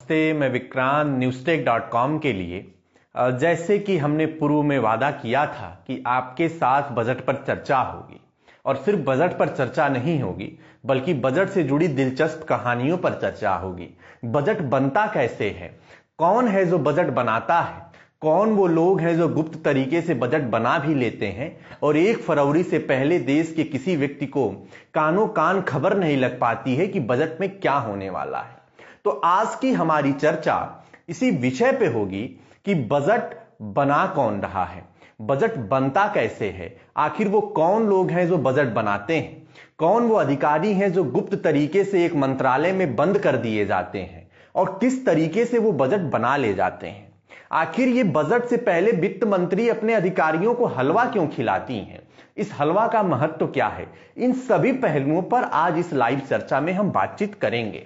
नमस्ते, मैं विक्रांत newstech.com के लिए जैसे कि हमने पूर्व में वादा किया था कि आपके साथ बजट पर चर्चा होगी और सिर्फ बजट पर चर्चा नहीं होगी बल्कि बजट से जुड़ी दिलचस्प कहानियों पर चर्चा होगी। बजट बनता कैसे है, कौन है जो बजट बनाता है, कौन वो लोग हैं जो गुप्त तरीके से बजट बना भी लेते हैं और 1 फरवरी से पहले देश के किसी व्यक्ति को कानों कान खबर नहीं लग पाती है कि बजट में क्या होने वाला है। तो आज की हमारी चर्चा इसी विषय पे होगी कि बजट बना कौन रहा है, बजट बनता कैसे है, आखिर वो कौन लोग हैं जो बजट बनाते हैं, कौन वो अधिकारी हैं जो गुप्त तरीके से एक मंत्रालय में बंद कर दिए जाते हैं और किस तरीके से वो बजट बना ले जाते हैं। आखिर ये बजट से पहले वित्त मंत्री अपने अधिकारियों को हलवा क्यों खिलाती हैं, इस हलवा का महत्व क्या है, इन सभी पहलुओं पर आज इस लाइव चर्चा में हम बातचीत करेंगे।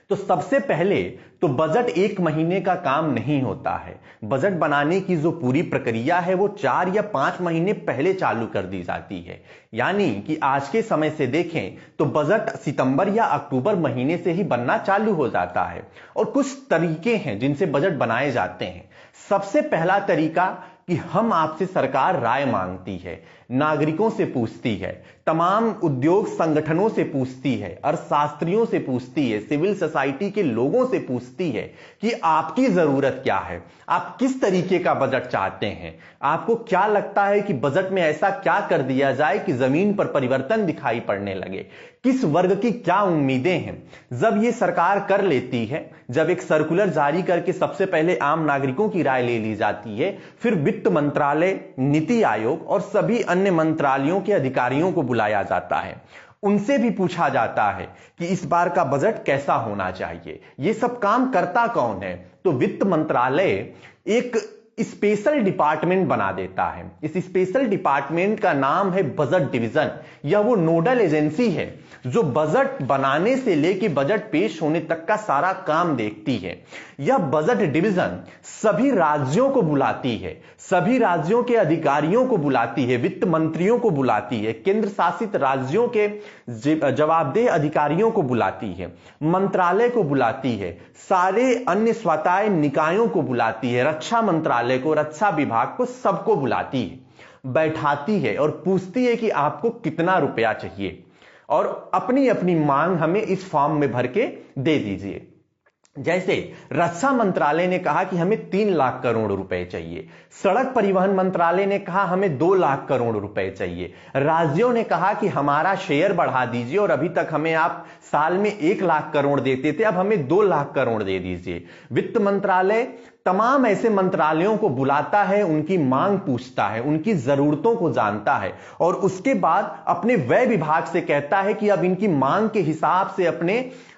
तो सबसे पहले तो बजट 1 महीने का काम नहीं होता है। बजट बनाने की जो पूरी प्रक्रिया है वो 4 या 5 महीने पहले चालू कर दी जाती है। यानी कि आज के समय से देखें तो बजट सितंबर या अक्टूबर महीने से ही बनना चालू हो जाता है। और कुछ तरीके हैं जिनसे बजट बनाए जाते हैं। सबसे पहला तरीका कि हम आपसे सरकार राय मांगती है, नागरिकों से पूछती है, तमाम उद्योग संगठनों से पूछती है, अर्थशास्त्रियों से पूछती है, सिविल सोसाइटी के लोगों से पूछती है कि आपकी जरूरत क्या है, आप किस तरीके का बजट चाहते हैं, आपको क्या लगता है कि बजट में ऐसा क्या कर दिया जाए कि जमीन पर परिवर्तन दिखाई पड़ने लगे, किस वर्ग की क्या उम्मीदें हैं। जब ये सरकार कर लेती है, जब एक सर्कुलर जारी करके सबसे पहले आम नागरिकों की राय ले ली जाती है, फिर वित्त मंत्रालय, नीति आयोग और सभी अन्य मंत्रालयों के अधिकारियों को बुलाया जाता है। उनसे भी पूछा जाता है कि इस बार का बजट कैसा होना चाहिए। ये सब काम करता कौन है? तो वित्त मंत्रालय एक स्पेशल डिपार्टमेंट बना देता है। इस स्पेशल डिपार्टमेंट का नाम है बजट डिवीजन। यह वो नोडल एजेंसी है जो बजट बनाने से लेकर बजट पेश होने तक का सारा काम देखती है। यह बजट डिवीजन सभी राज्यों को बुलाती है, सभी राज्यों के अधिकारियों को बुलाती है, वित्त मंत्रियों को बुलाती है, केंद्र शासित राज्यों के जवाबदेह अधिकारियों को बुलाती है, मंत्रालय को बुलाती है, सारे अन्य स्वतंत्र निकायों को बुलाती है, रक्षा मंत्रालय को, रक्षा विभाग को, सबको बुलाती है, बैठाती है और पूछती है कि आपको कितना रुपया चाहिए और अपनी अपनी मांग हमें इस फॉर्म में भर के दे दीजिए। जैसे रक्षा मंत्रालय ने कहा कि हमें 3 लाख करोड़ रुपए चाहिए, सड़क परिवहन मंत्रालय ने कहा हमें 2 लाख करोड़ रुपए चाहिए, राज्यों ने कहा कि हमारा शेयर बढ़ा दीजिए और अभी तक हमें आप साल में 1 लाख करोड़ देते थे, अब हमें 2 लाख करोड़ दे दीजिए। वित्त मंत्रालय तमाम ऐसे मंत्रालयों को बुलाता है, उनकी मांग पूछता है, उनकी जरूरतों को जानता है और उसके बाद अपने व्यय विभाग से कहता है कि अब इनकी मांग के हिसाब से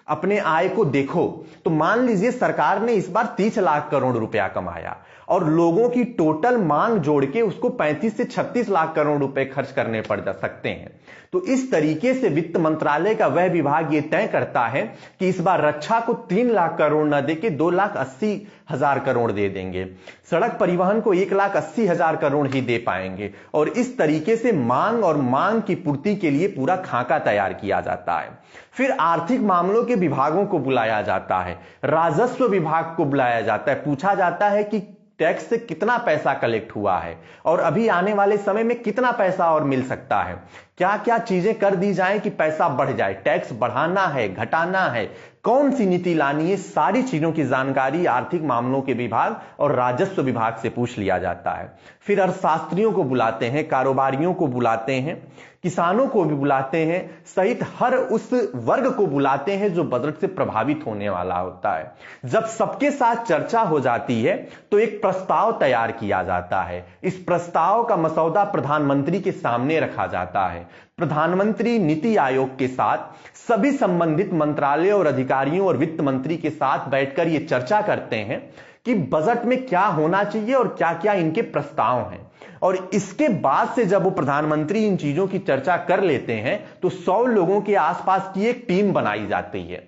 अपने आय को देखो। तो मान लीजिए सरकार ने इस बार 30 लाख करोड़ रुपया कमाया और लोगों की टोटल मांग जोड़ के उसको 35 से 36 लाख करोड़ रुपए खर्च करने पड़ सकते हैं। तो इस तरीके से वित्त मंत्रालय का वह विभाग ये तय करता है कि इस बार रक्षा को 3 लाख करोड़ न देके 2,80,000 करोड़ दे देंगे, सड़क परिवहन को 1,80,000 करोड़ ही दे पाएंगे और इस तरीके से मांग और मांग की पूर्ति के लिए पूरा खाका तैयार किया जाता है। फिर आर्थिक मामलों के विभागों को बुलाया जाता है, राजस्व विभाग को बुलाया जाता है, पूछा जाता है कि टैक्स से कितना पैसा कलेक्ट हुआ है और अभी आने वाले समय में कितना पैसा और मिल सकता है, क्या क्या चीजें कर दी जाएं कि पैसा बढ़ जाए, टैक्स बढ़ाना है, घटाना है, कौन सी नीति लानी है, सारी चीजों की जानकारी आर्थिक मामलों के विभाग और राजस्व विभाग से पूछ लिया जाता है। फिर अर्थशास्त्रियों को बुलाते हैं, कारोबारियों को बुलाते हैं, किसानों को भी बुलाते हैं, सहित हर उस वर्ग को बुलाते हैं जो बजट से प्रभावित होने वाला होता है। जब सबके साथ चर्चा हो जाती है तो एक प्रस्ताव तैयार किया जाता है। इस प्रस्ताव का मसौदा प्रधानमंत्री के सामने रखा जाता है। प्रधानमंत्री नीति आयोग के साथ सभी संबंधित मंत्रालयों और अधिकारियों और वित्त मंत्री के साथ बैठकर यह चर्चा करते हैं कि बजट में क्या होना चाहिए और क्या क्या इनके प्रस्ताव हैं। और इसके बाद से जब वो प्रधानमंत्री इन चीजों की चर्चा कर लेते हैं तो 100 लोगों के आसपास की एक टीम बनाई जाती है।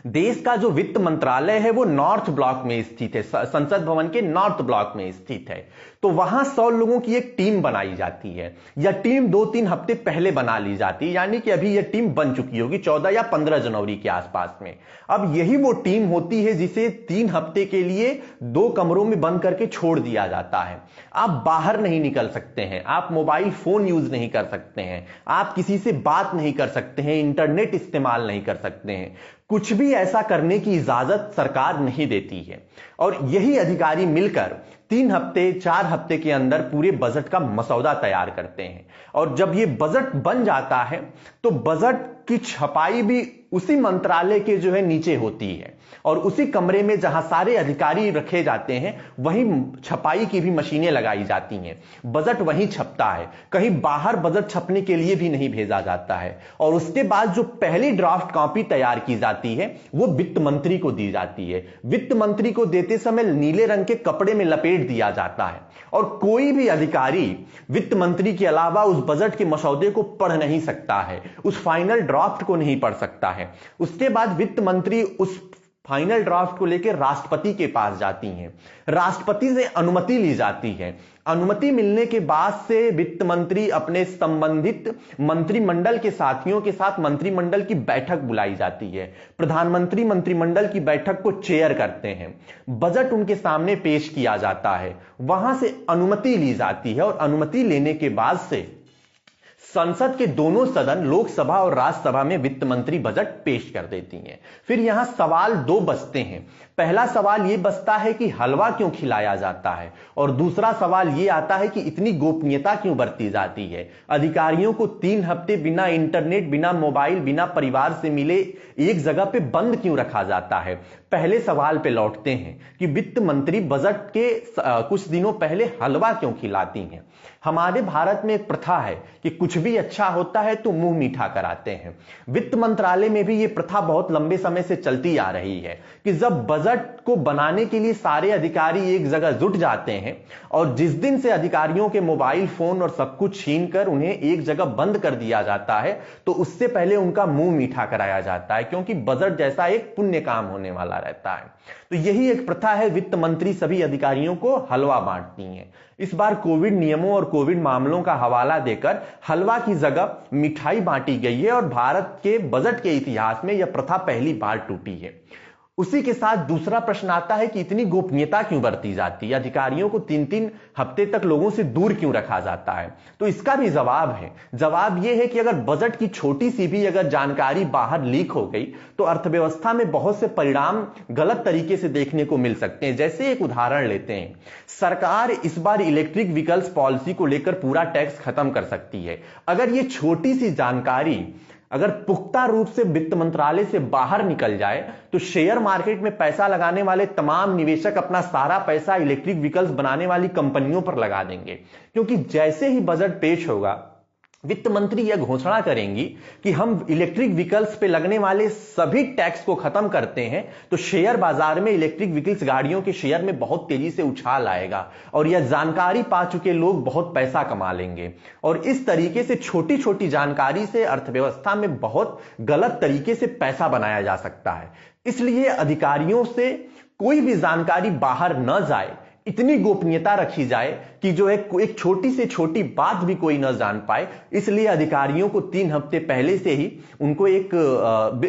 देश का जो वित्त मंत्रालय है वो नॉर्थ ब्लॉक में स्थित है, संसद भवन के नॉर्थ ब्लॉक में स्थित है। तो वहां 100 लोगों की एक टीम बनाई जाती है, या टीम 2-3 हफ्ते पहले बना ली जाती है, यानी कि अभी यह टीम बन चुकी होगी 14 या 15 जनवरी के आसपास में। अब यही वो टीम होती है जिसे 3 हफ्ते के लिए 2 कमरों में बंद करके छोड़ दिया जाता है। आप बाहर नहीं निकल सकते हैं, आप मोबाइल फोन यूज नहीं कर सकते हैं, आप किसी से बात नहीं कर सकते हैं, इंटरनेट इस्तेमाल नहीं कर सकते हैं, कुछ भी ऐसा करने की इजाजत सरकार नहीं देती है। और यही अधिकारी मिलकर 3 हफ्ते 4 हफ्ते के अंदर पूरे बजट का मसौदा तैयार करते हैं। और जब ये बजट बन जाता है तो बजट की छपाई भी उसी मंत्रालय के जो है नीचे होती है, और उसी कमरे में जहां सारे अधिकारी रखे जाते हैं वहीं छपाई की भी मशीनें लगाई जाती हैं। बजट वहीं छपता है, कहीं बाहर बजट छपने के लिए भी नहीं भेजा जाता है। और उसके बाद जो पहली ड्राफ्ट कॉपी तैयार की जाती है वो वित्त मंत्री को दी जाती है। वित्त मंत्री को देते समय नीले रंग के कपड़े में लपेट दिया जाता है, और कोई भी अधिकारी वित्त मंत्री के अलावा उस बजट के मसौदे को पढ़ नहीं सकता है, उस फाइनल ड्राफ्ट को नहीं पढ़ सकता है। उसके बाद वित्त मंत्री उस फाइनल ड्राफ्ट को लेकर राष्ट्रपति के पास जाती हैं, राष्ट्रपति से अनुमति ली जाती है। अनुमति मिलने के बाद से वित्त मंत्री अपने संबंधित मंत्रिमंडल के साथियों के साथ मंत्रिमंडल की बैठक बुलाई जाती है। प्रधानमंत्री मंत्रिमंडल की बैठक को चेयर करते हैं, बजट उनके सामने पेश किया जाता है, वहां से अनुमति ली जाती है, और अनुमति लेने के बाद से संसद के दोनों सदन लोकसभा और राज्यसभा में वित्त मंत्री बजट पेश कर देती हैं। फिर यहां सवाल 2 बचते हैं। पहला सवाल यह बचता है कि हलवा क्यों खिलाया जाता है, और दूसरा सवाल यह आता है कि इतनी गोपनीयता क्यों बरती जाती है। अधिकारियों को 3 हफ्ते बिना इंटरनेट, बिना मोबाइल, बिना परिवार से मिले एक जगह पे बंद क्यों रखा जाता है। पहले सवाल पे लौटते हैं कि वित्त मंत्री बजट के कुछ दिनों पहले हलवा क्यों खिलाती हैं। हमारे भारत में एक प्रथा है कि कुछ भी अच्छा होता है तो मुंह मीठा कराते हैं। वित्त मंत्रालय में भी यह प्रथा बहुत लंबे समय से चलती आ रही है कि जब बजट को बनाने के लिए सारे अधिकारी एक जगह जुट जाते हैं, और जिस दिन से अधिकारियों के मोबाइल फोन और सब कुछ छीनकर उन्हें एक जगह बंद कर दिया जाता है, तो उससे पहले उनका मुंह मीठा कराया जाता है, क्योंकि बजट जैसा एक पुण्य काम होने वाला रहता है। तो यही एक प्रथा है, वित्त मंत्री सभी अधिकारियों को हलवा बांटती हैं। इस बार कोविड नियमों और कोविड मामलों का हवाला देकर हलवा की जगह मिठाई बांटी गई है, और भारत के बजट के इतिहास में यह प्रथा पहली बार टूटी है। उसी के साथ दूसरा प्रश्न आता है कि इतनी गोपनीयता क्यों बरती जाती है, अधिकारियों को 3-3 हफ्ते तक लोगों से दूर क्यों रखा जाता है। तो इसका भी जवाब है। जवाब यह है कि अगर बजट की छोटी सी भी अगर जानकारी बाहर लीक हो गई तो अर्थव्यवस्था में बहुत से परिणाम गलत तरीके से देखने को मिल सकते हैं। जैसे एक उदाहरण लेते हैं, सरकार इस बार इलेक्ट्रिक व्हीकल्स पॉलिसी को लेकर पूरा टैक्स खत्म कर सकती है। अगर ये छोटी सी जानकारी अगर पुख्ता रूप से वित्त मंत्रालय से बाहर निकल जाए तो शेयर मार्केट में पैसा लगाने वाले तमाम निवेशक अपना सारा पैसा इलेक्ट्रिक व्हीकल्स बनाने वाली कंपनियों पर लगा देंगे, क्योंकि जैसे ही बजट पेश होगा वित्त मंत्री यह घोषणा करेंगी कि हम इलेक्ट्रिक व्हीकल्स पे लगने वाले सभी टैक्स को खत्म करते हैं, तो शेयर बाजार में इलेक्ट्रिक व्हीकल्स गाड़ियों के शेयर में बहुत तेजी से उछाल आएगा, और यह जानकारी पा चुके लोग बहुत पैसा कमा लेंगे। और इस तरीके से छोटी छोटी जानकारी से अर्थव्यवस्था में बहुत गलत तरीके से पैसा बनाया जा सकता है। इसलिए अधिकारियों से कोई भी जानकारी बाहर न जाए, इतनी गोपनीयता रखी जाए कि जो एक छोटी से छोटी बात भी कोई न जान पाए। इसलिए अधिकारियों को 3 हफ्ते पहले से ही उनको एक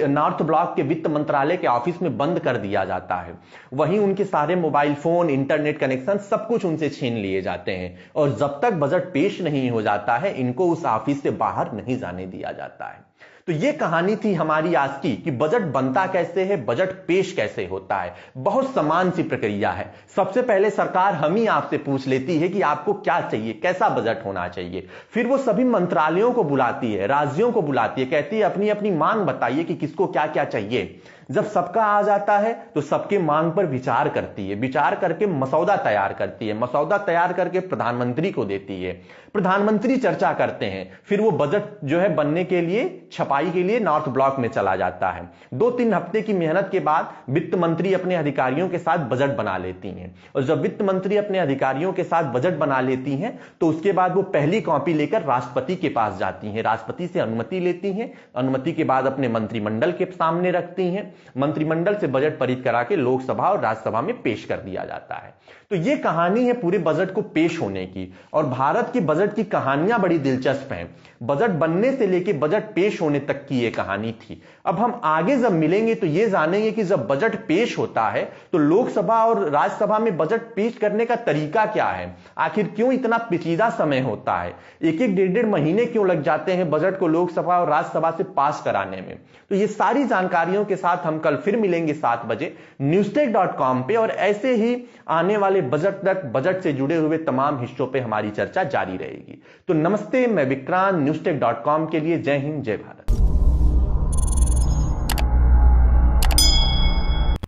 नॉर्थ ब्लॉक के वित्त मंत्रालय के ऑफिस में बंद कर दिया जाता है। वहीं उनके सारे मोबाइल फोन, इंटरनेट कनेक्शन सब कुछ उनसे छीन लिए जाते हैं, और जब तक बजट पेश नहीं हो जाता है इनको उस ऑफिस से बाहर नहीं जाने दिया जाता है। तो ये कहानी थी हमारी आज की कि बजट बनता कैसे है, बजट पेश कैसे होता है। बहुत समान सी प्रक्रिया है। सबसे पहले सरकार हम ही आपसे पूछ लेती है कि आपको क्या चाहिए, कैसा बजट होना चाहिए। फिर वो सभी मंत्रालयों को बुलाती है, राज्यों को बुलाती है, कहती है अपनी अपनी मांग बताइए कि किसको क्या क्या चाहिए। जब सबका आ जाता है तो सबके मांग पर विचार करती है, विचार करके मसौदा तैयार करती है, मसौदा तैयार करके प्रधानमंत्री को देती है, प्रधानमंत्री चर्चा करते हैं, फिर वो बजट जो है बनने के लिए छपा छपाई के लिए नॉर्थ ब्लॉक में चला जाता है। 2-3 हफ्ते की मेहनत के बाद वित्त मंत्री अपने अधिकारियों के साथ बजट बना लेती हैं, और जब वित्त मंत्री अपने अधिकारियों के साथ बजट बना लेती हैं तो उसके बाद वो पहली कॉपी लेकर राष्ट्रपति के पास जाती हैं, राष्ट्रपति से अनुमति लेती हैं, अनुमति के बाद अपने मंत्रिमंडल के सामने रखती हैं, मंत्रिमंडल से बजट पारित करा के लोकसभा और राज्यसभा में पेश कर दिया जाता है। तो ये कहानी है पूरे बजट को पेश होने की, और भारत के बजट की कहानियां बड़ी दिलचस्प हैं। बजट बनने से लेके बजट पेश होने तक की ये कहानी थी। अब हम आगे जब मिलेंगे तो ये जानेंगे कि जब बजट पेश होता है तो लोकसभा और राज्यसभा में बजट पेश करने का तरीका क्या है, आखिर क्यों इतना पेचीदा समय होता है, एक 1.5 महीने क्यों लग जाते हैं बजट को लोकसभा और राज्यसभा से पास कराने में। तो ये सारी जानकारियों के साथ हम कल फिर मिलेंगे 7 बजे newstech.com पे, और ऐसे ही आने वाले बजट तक बजट से जुड़े हुए तमाम हिस्सों पे हमारी चर्चा जारी रहेगी। तो नमस्ते, मैं विक्रांत, newstech.com के लिए। जय हिंद, जय भारत।